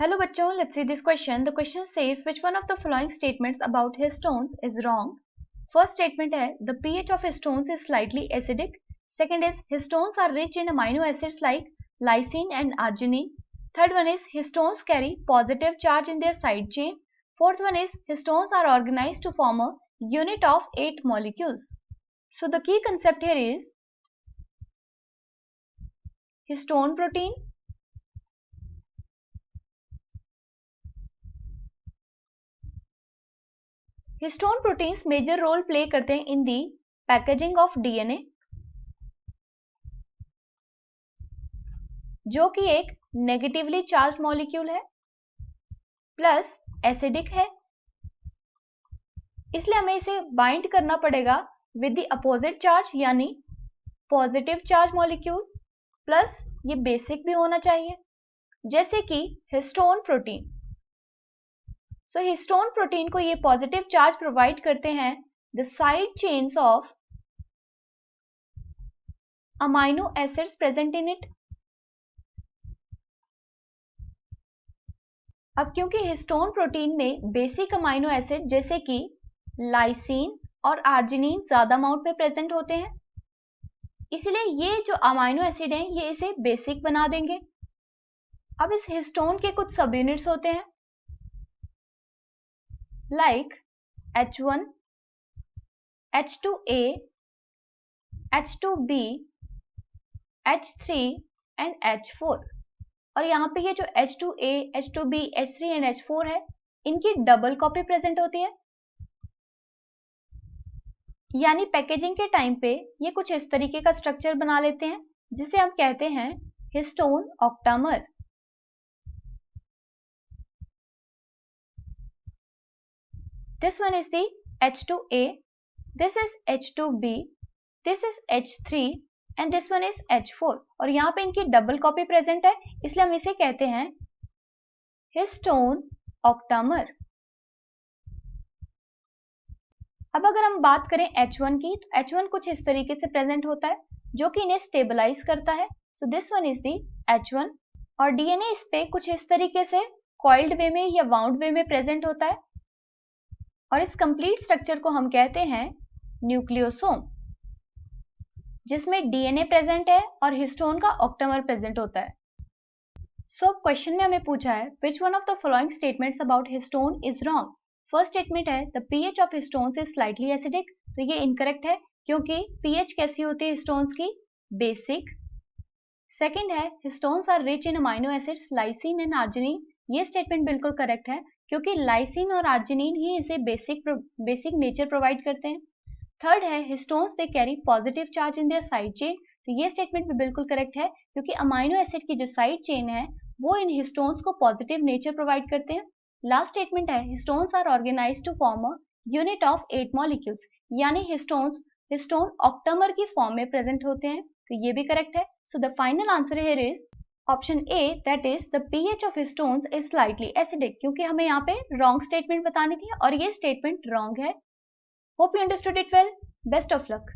Hello bachcho, let's see this question. The question says which one of the following statements about histones is wrong? First statement है the pH of histones is slightly acidic. Second is histones are rich in amino acids like lysine and arginine. Third one is histones carry positive charge in their side chain. Fourth one is histones are organized to form a unit of 8 molecules. So the key concept here is histone protein, histone proteins major role play करते हैं in the packaging of DNA, जो कि एक negatively charge molecule है plus acidic है, इसलिए हमें इसे बाइंड करना पड़ेगा विद द अपोजिट चार्ज यानी पॉजिटिव चार्ज मॉलिक्यूल प्लस ये बेसिक भी होना चाहिए जैसे कि histone protein. So histone protein को ये पॉजिटिव चार्ज प्रोवाइड करते हैं the side chains of amino acids present in it. अब क्योंकि हिस्टोन प्रोटीन में बेसिक अमाइनो एसिड जैसे कि लाइसिन और आर्जिनिन ज्यादा अमाउंट में प्रेजेंट होते हैं, इसलिए ये जो अमाइनो एसिड हैं ये इसे बेसिक बना देंगे। अब इस हिस्टोन के कुछ सब यूनिट्स होते हैं like H1, H2A, H2B, H3 and H4। और यहाँ पे ये जो H2A, H2B, H3 and H4 है इनकी डबल कॉपी प्रेजेंट होती है, यानी पैकेजिंग के टाइम पे ये कुछ इस तरीके का स्ट्रक्चर बना लेते हैं जिसे हम कहते हैं histone octamer. This one is the H2A, this is H2B, this is H3 and this one is H4। और यहाँ पे इनकी डबल कॉपी प्रेजेंट है इसलिए हम इसे कहते हैं हिस्टोन ऑक्टामर। अब अगर हम बात करें H1 की तो H1 कुछ इस तरीके से प्रेजेंट होता है जो कि इन्हें स्टेबलाइज करता है। So this one is the H1 और डीएनए इस पे कुछ इस तरीके से कॉइल्ड वे में या वाउंड वे में प्रेजेंट होता है और इस कंप्लीट स्ट्रक्चर को हम कहते हैं न्यूक्लियोसोम, जिसमें डीएनए प्रेजेंट है और हिस्टोन का ऑक्टामर प्रेजेंट होता है। सो क्वेश्चन में हमें पूछा है which one of the following statements about histone is wrong. First statement है the pH of histones is slightly acidic, तो ये इनकरेक्ट है क्योंकि पीएच कैसी होती है हिस्टोन्स की, बेसिक। सेकेंड है histones are rich in amino acids lysine and arginine, ये स्टेटमेंट बिल्कुल करेक्ट है क्योंकि लाइसिन और आर्जिनिन ही इसे बेसिक नेचर प्रोवाइड करते हैं। थर्ड है histones they carry positive charge in their side chain, तो ये स्टेटमेंट भी बिल्कुल करेक्ट है क्योंकि अमाइनो एसिड की जो साइड चेन है वो इन हिस्टोन्स को पॉजिटिव नेचर प्रोवाइड करते हैं। लास्ट स्टेटमेंट है histones are organized to form a unit of 8 molecules, यानी हिस्टोन ऑक्टामर की फॉर्म में प्रेजेंट होते हैं, तो ये भी करेक्ट है। So the final answer here is option A, that is the pH of histones is slightly acidic, क्योंकि हमें यहाँ पे रॉन्ग स्टेटमेंट बतानी थी और ये स्टेटमेंट रॉन्ग है। Hope you understood it well. Best of luck.